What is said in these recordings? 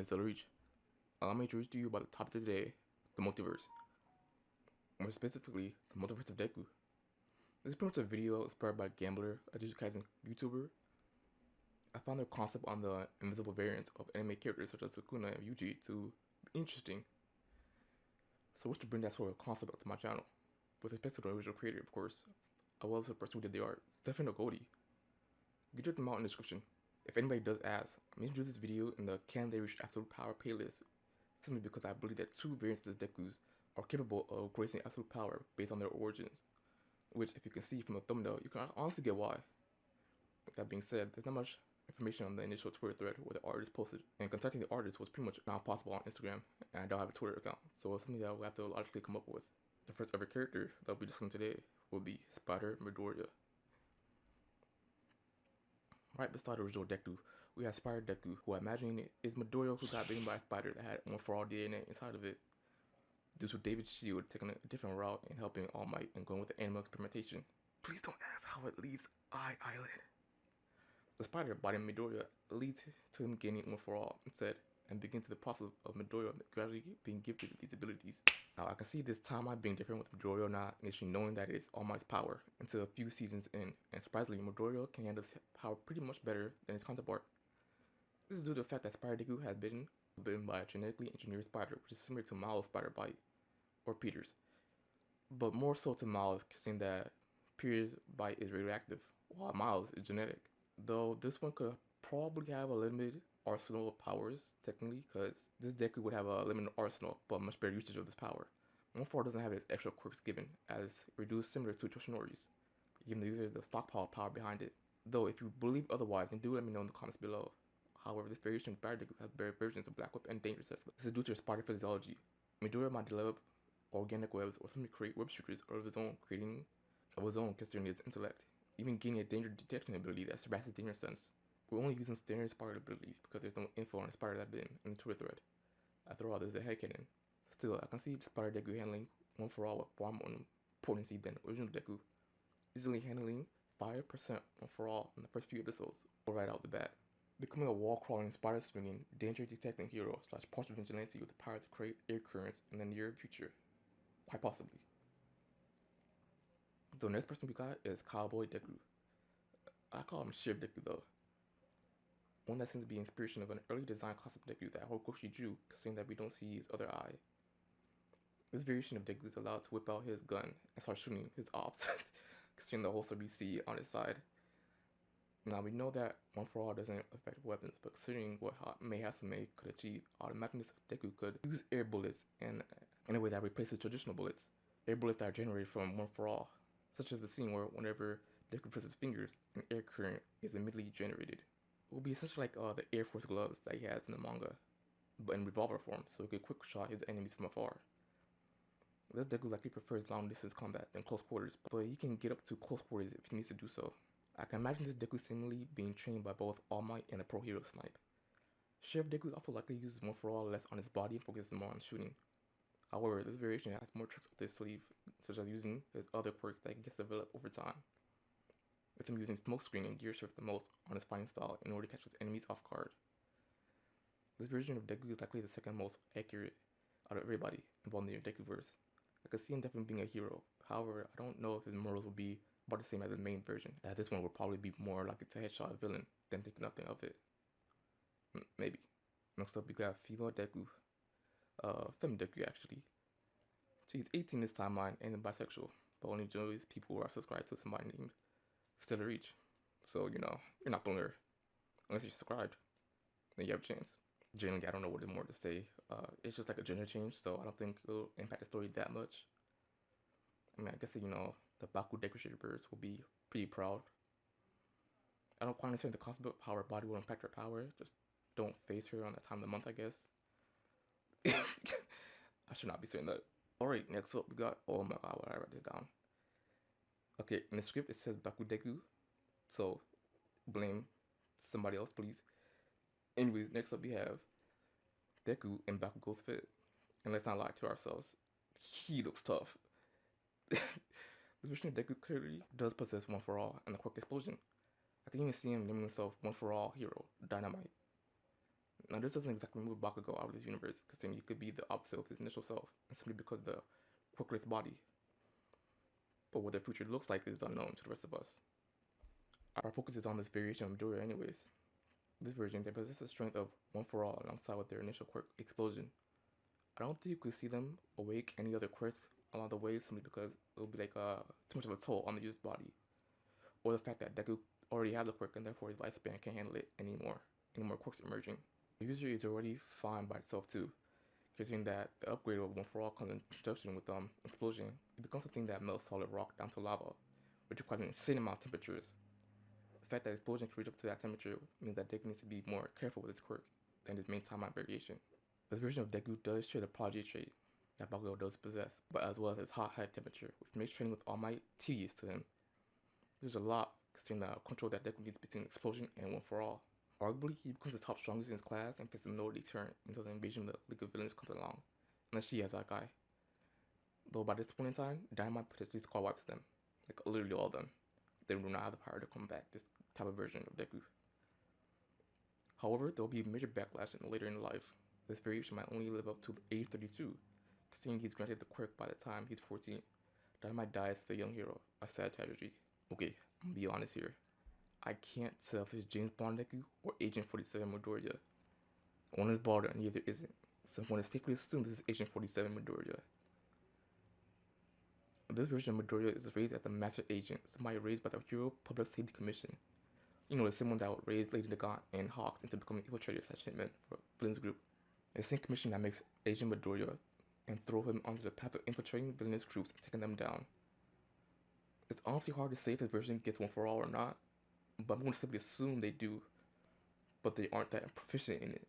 is Still Reach. Allow me to introduce to you about the topic of today, the multiverse. More specifically, the Multiverse of Deku. This is pretty much a video inspired by Gambler, a digitizing YouTuber. I found their concept on the invisible variants of anime characters such as Sukuna and Yuji to be interesting. So I wish to bring that sort of concept up to my channel. With respect to the original creator, of course, I was the person who did the art, Stefan Goldie. You can check them out in the description. If anybody does ask, I'm introducing this video in the Can They Reach Absolute Power playlist, simply because I believe that two variants of the Dekus are capable of gracing absolute power based on their origins, which, if you can see from the thumbnail, you can honestly get why. With that being said, there's not much information on the initial Twitter thread where the artist posted, and contacting the artist was pretty much not possible on Instagram, and I don't have a Twitter account, so it's something that I will have to logically come up with. The first ever character that we'll be discussing today will be Spider Midoriya. Right beside the original Deku, we have Spider Deku, who I imagine is Midoriya who got bitten by a spider that had one for all DNA inside of it, due to David Shield taking a different route and helping All Might and going with the animal experimentation. Please don't ask how it leaves Eye Island. The spider biting Midoriya leads to him gaining one for all instead, and begins the process of Midoriya gradually being gifted these abilities. Now I can see this timeline being different with Midoriya not initially knowing that it's All Might's power until a few seasons in, and surprisingly Midoriya can handle his power pretty much better than his counterpart. This is due to the fact that Spider Deku has been bitten by a genetically engineered spider, which is similar to Miles' spider bite, or Peter's, but more so to Miles, seeing that Peter's bite is radioactive, while Miles is genetic. Though this one could probably have a limited arsenal of powers, technically, because this Deku would have a limited arsenal, but much better usage of this power. 1-4 doesn't have its extra quirks given, as reduced similar to Toshinori's, giving the user the stockpile power behind it. Though, if you believe otherwise, then do let me know in the comments below. However, this variation of Spider Deku has better versions of Black Whip and Danger Sense. This is due to his spider physiology. Midoriya might develop organic webs or simply create web shooters of his own, considering his intellect, even gaining a danger detection ability that surpasses Danger Sense. We're only using standard spider abilities because there's no info on the spider that been in the Twitter thread. After all, there's a headcanon. Still, I can see the Spider Deku handling 1-for-all with far more potency than original Deku, easily handling 5% 1-for-all in the first few episodes, right out the bat. Becoming a wall-crawling, spider-swinging, danger-detecting hero / partial vigilante with the power to create air currents in the near future. Quite possibly. The next person we got is Cowboy Deku. I call him Shiv Deku though. One that seems to be inspiration of an early design concept Deku that Horikoshi drew, considering that we don't see his other eye. This variation of Deku is allowed to whip out his gun and start shooting his ops, considering the holster we see on his side. Now we know that 1-for-all doesn't affect weapons, but considering what Mei Hasume could achieve, I would imagine this Deku could use air bullets in a way that replaces traditional bullets. Air bullets that are generated from 1-for-all, such as the scene where whenever Deku presses his fingers, an air current is immediately generated. It will be essentially like the Air Force gloves that he has in the manga, but in revolver form, so he could quick shot his enemies from afar. This Deku likely prefers long distance combat than close quarters, but he can get up to close quarters if he needs to do so. I can imagine this Deku seemingly being trained by both All Might and a pro hero Snipe. Shiv Deku also likely uses 1-for-all less on his body and focuses more on shooting. However, this variation has more tricks up his sleeve, such as using his other quirks that gets developed over time, with him using smoke screen and gear shift the most on his fighting style in order to catch his enemies off guard. This version of Deku is likely the second most accurate out of everybody involved in the Dekuverse. I could see him definitely being a hero, however, I don't know if his morals will be about the same as the main version, as this one will probably be more like it's a headshot villain than think nothing of it. Maybe. Next up we got female Deku. Femme Deku actually. She's 18 this timeline and bisexual, but only enjoys people who are subscribed to somebody named Still Reach. So, you know, you're not pulling her. Unless you're subscribed, then you have a chance. Generally, I don't know what more to say. It's just like a gender change, so I don't think it'll impact the story that much. I mean, I guess, you know, the Baku Deku shippers will be pretty proud. I don't quite understand the concept of how her body will impact her power. Just don't face her on that time of the month, I guess. I should not be saying that. Alright, next up we got, oh my god, why I write this down? Okay, in the script it says Baku Deku, so blame somebody else, please. Anyways, next up we have Deku in Bakugo's fit. And let's not lie to ourselves, he looks tough. This version of Deku clearly does possess 1-for-all and the quirk explosion. I can even see him naming himself 1-for-all hero, Dynamite. Now this doesn't exactly move Bakugo out of this universe, because then he could be the opposite of his initial self, and simply because of the quirkless body. But what their future looks like is unknown to the rest of us. Our focus is on this variation of Midoriya anyways. This version, they possess the strength of One For All alongside with their initial quirk, Explosion. I don't think you could see them awake any other quirks along the way simply because it would be like too much of a toll on the user's body. Or the fact that Deku already has a quirk and therefore his lifespan can't handle it anymore. Any more quirks emerging. The user is already fine by itself too. Considering that the upgrade of One For All comes in conjunction with Explosion, it becomes something that melts solid rock down to lava, which requires an insane amount of temperatures. The fact that Explosion can reach up to that temperature means that Deku needs to be more careful with his quirk than his main timeline variation. This version of Deku does share the Prodigy trait that Bakugo does possess, but as well as his hot head temperature, which makes training with All Might tedious to him. There's a lot considering the control that Deku needs between Explosion and One For All. Arguably, he becomes the top strongest in his class and faces no deterrent until the invasion of the League of Villains comes along, unless she has that guy. Though by this point in time, Dynamite potentially squad wipes them, like literally all of them. They do not have the power to combat this type of version of Deku. However, there will be a major backlash later in life. This variation might only live up to age 32, considering he's granted the quirk by the time he's 14. Dynamite dies as a young hero, a sad tragedy. Okay, I'm gonna be honest here. I can't tell if it's James Bond Deku or Agent 47 Midoriya. One is bald and the other isn't, so I'm going to safely assume this is Agent 47 Midoriya. This version of Midoriya is raised as a Master Agent, somebody raised by the Hero Public Safety Commission. You know, the same one that would raise Lady Nagant and Hawks into becoming infiltrators / hitmen for Villain's group. The same commission that makes Agent Midoriya and throw him onto the path of infiltrating villainous groups and taking them down. It's honestly hard to say if this version gets One For All or not, but I'm going to simply assume they do, but they aren't that proficient in it,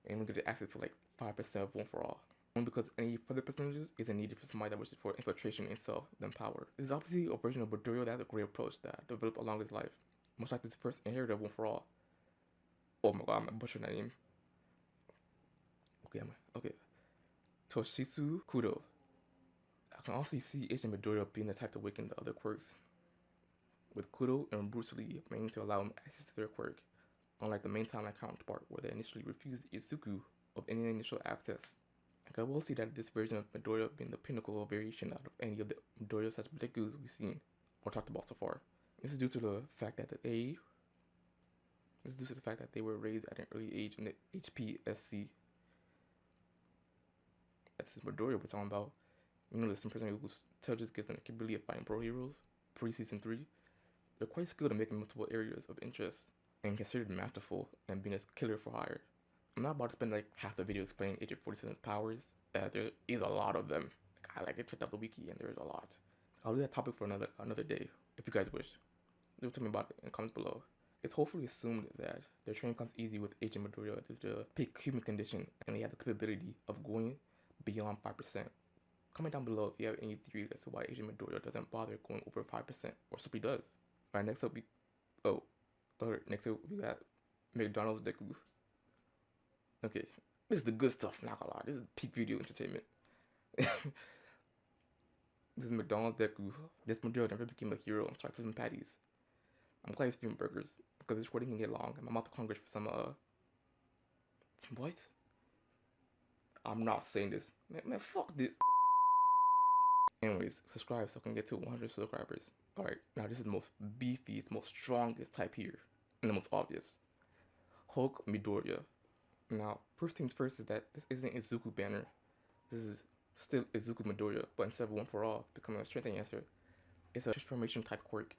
and we get access to like 5% of One For All. Only because any further percentages isn't needed for somebody that wishes for infiltration and self, then power. This is obviously a version of Midoriya that has a great approach that developed along his life, much like this first inheritor of One For All. Oh my god, I'm butchering that name. Okay. Toshitsu Kudo. I can also see Agent Midoriya being the type to awaken the other quirks, with Kudo and Bruce Lee mainly to allow him access to their quirk, unlike the main timeline counterpart where they initially refused Izuku of any initial access. I will see that this version of Midoriya being the pinnacle of variation out of any of the Midoriya such Dekus we've seen or talked about so far. This is due to the fact that they were raised at an early age in the HPSC. That's Midoriya we're talking about. You know, the same person whose tail just gives them the capability of fighting pro heroes pre-season 3. They're quite skilled in making multiple areas of interest and considered masterful and being a killer for hire. I'm not about to spend like half the video explaining Agent 47's powers. There is a lot of them. I checked out the wiki and there's a lot. I'll leave that topic for another day, if you guys wish. Do tell me about it in the comments below. It's hopefully assumed that their training comes easy with Agent Midoriya due to the peak human condition and they have the capability of going beyond 5%. Comment down below if you have any theories as to why Agent Midoriya doesn't bother going over 5% or simply does. Alright, next up we got McDonald's Deku. Okay, this is the good stuff, not gonna lie. This is peak video entertainment. This is McDonald's Deku. This Midoriya never became a hero and started flipping patties. I'm glad he's flipping burgers because this recording can get long and my mouth is hungry for some what? I'm not saying this. Man, fuck this. Anyways, subscribe so I can get to 100 subscribers. Alright, now this is the most beefiest, most strongest type here, and the most obvious. Hulk Midoriya. Now, first things first is that this isn't Izuku banner. This is still Izuku Midoriya, but instead of One For All becoming a strength enhancer, it's a transformation type quirk,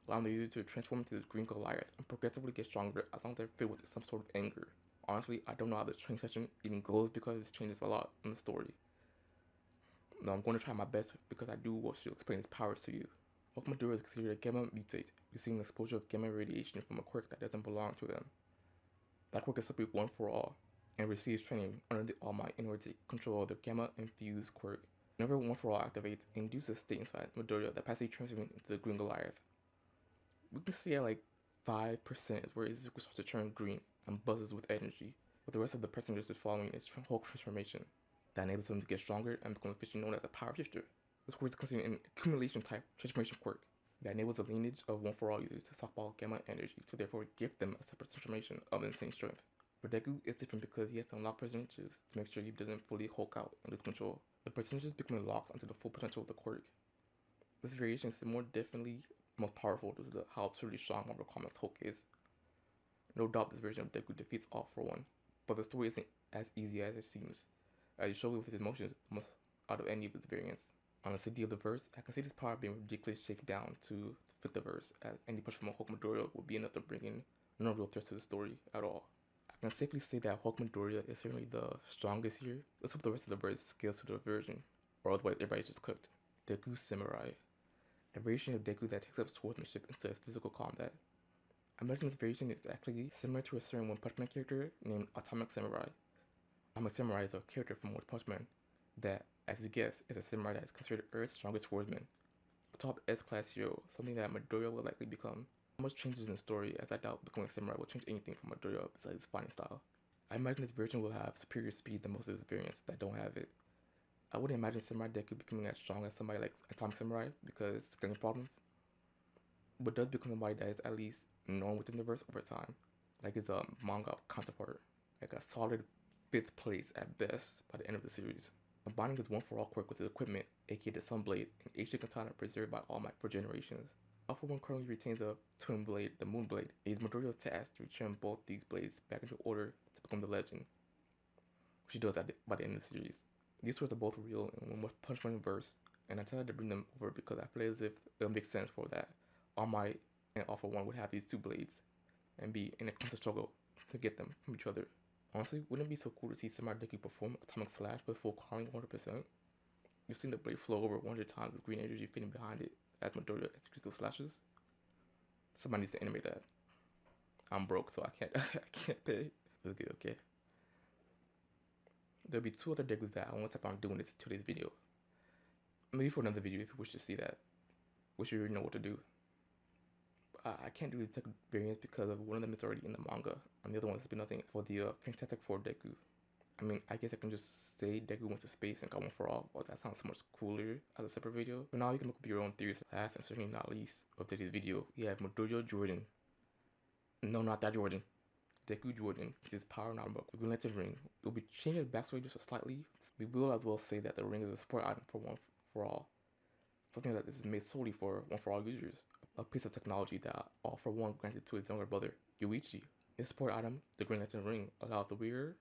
allowing the user to transform into this green Goliath and progressively get stronger as long as they're filled with some sort of anger. Honestly, I don't know how this training session even goes because this changes a lot in the story. Now I'm going to try my best because I do want to explain its powers to you. Hulk Midoriya is considered a gamma mutate, receiving exposure of gamma radiation from a quirk that doesn't belong to them. That quirk is simply One For All, and receives training under the All Might in order to take control of the gamma infused quirk. Whenever One For All activates, it induces a state inside Midoriya that passively transforms into the green Goliath. We can see at like 5% is where Izuku starts to turn green and buzzes with energy, with the rest of the passengers following its Hulk transformation. That enables them to get stronger and become officially known as a power shifter. This quirk is considered an accumulation type transformation quirk that enables the lineage of One For All users to stockpile gamma energy to therefore give them a separate transformation of insane strength. For Deku, it's different because he has to unlock percentages to make sure he doesn't fully Hulk out and lose control. The percentages become locked onto the full potential of the quirk. This variation is more definitely most powerful due to how absurdly strong Marvel Comics Hulk is. No doubt this version of Deku defeats All for One, but the story isn't as easy as it seems, as he struggles with his emotions most out of any of his variants. On the city of the verse, I can see this power being ridiculously shaped down to fit the verse, as any push from a Hulk Midoriya would be enough to bring in no real threat to the story at all. I can safely say that Hulk Midoriya is certainly the strongest here. Let's hope the rest of the verse scales to the version, or otherwise everybody's just cooked. Deku Samurai, a variation of Deku that takes up swordsmanship instead of physical combat. I imagine this variation is actually similar to a certain One Punch Man character named Atomic Samurai. Atomic Samurai is a character from One Punch Man that, as you guess, is a samurai that is considered Earth's strongest swordsman. A top S-class hero, something that Midoriya will likely become. Much changes in the story, as I doubt becoming a samurai will change anything for Midoriya besides his fighting style. I imagine this version will have superior speed than most of his variants that don't have it. I wouldn't imagine Samurai Deku becoming as strong as somebody like Atomic Samurai because scaling problems, but does become somebody that is at least known within the verse over time, like his manga counterpart, like a solid 5th place at best by the end of the series. Combining his one-for-all quirk with his equipment, aka the Sunblade, and HD Katana preserved by All Might for generations. All for One currently retains a twin blade, the Moonblade. It is Midoriya's task to return both these blades back into order to become the legend, which he does by the end of the series. These swords are both real in One Punch Man verse, and I decided to bring them over because I feel as if it would make sense for that All Might and All for One would have these two blades and be in a constant struggle to get them from each other. Honestly, wouldn't it be so cool to see Samurai Deku perform Atomic Slash with full calling 100%? You've seen the blade flow over 100 times with green energy fitting behind it as Midoriya executes those slashes. Somebody needs to animate that. I'm broke, so I can't I can't pay. Okay. There'll be 2 other Dekus that I want to tap on doing this today's video. Maybe for another video if you wish to see that. Wish you already know what to do. I can't do these Deku variants because of one of them is already in the manga, and the other one has been nothing for the Fantastic Four Deku. I mean, I guess I can just say Deku went to space and got one for all, but that sounds so much cooler as a separate video. But now you can look up your own theories. Last and certainly not least of today's video, we have Midoriya Jordan. No, not that Jordan. Deku Jordan, his power now book, the Green Lantern ring. We'll be changing his backstory just slightly. We will as well say that the ring is a support item for One for All. Something that this is made solely for One for All users. A piece of technology that All for One granted to his younger brother, Yuichi. His support item, the Green Lantern ring, allows the wearer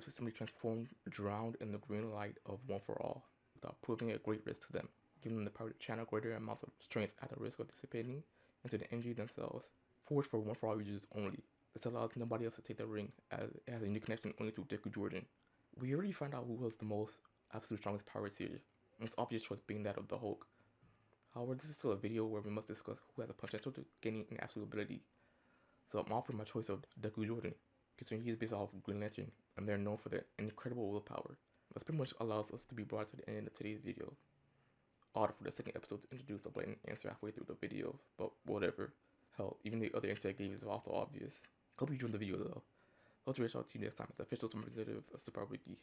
to simply transform drowned in the green light of One for All without proving a great risk to them, giving them the power to channel greater amounts of strength at the risk of dissipating into the energy themselves. Forged for One for All users only. This allows nobody else to take the ring, as it has a unique connection only to Deku Jordan. We already found out who was the most absolute strongest powers here, and its obvious choice being that of the Hulk. However, this is still a video where we must discuss who has the potential to gaining an absolute ability. So I'm offering my choice of Deku Jordan, considering he is based off of Green Lantern, and they're known for their incredible willpower. This pretty much allows us to be brought to the end of today's video. Odd for the second episode to introduce the blatant answer halfway through the video, but whatever. Hell, even the other answer I gave is also obvious. Hope you enjoyed the video though. Hope to reach out to you next time as the official representative of Super Wiki.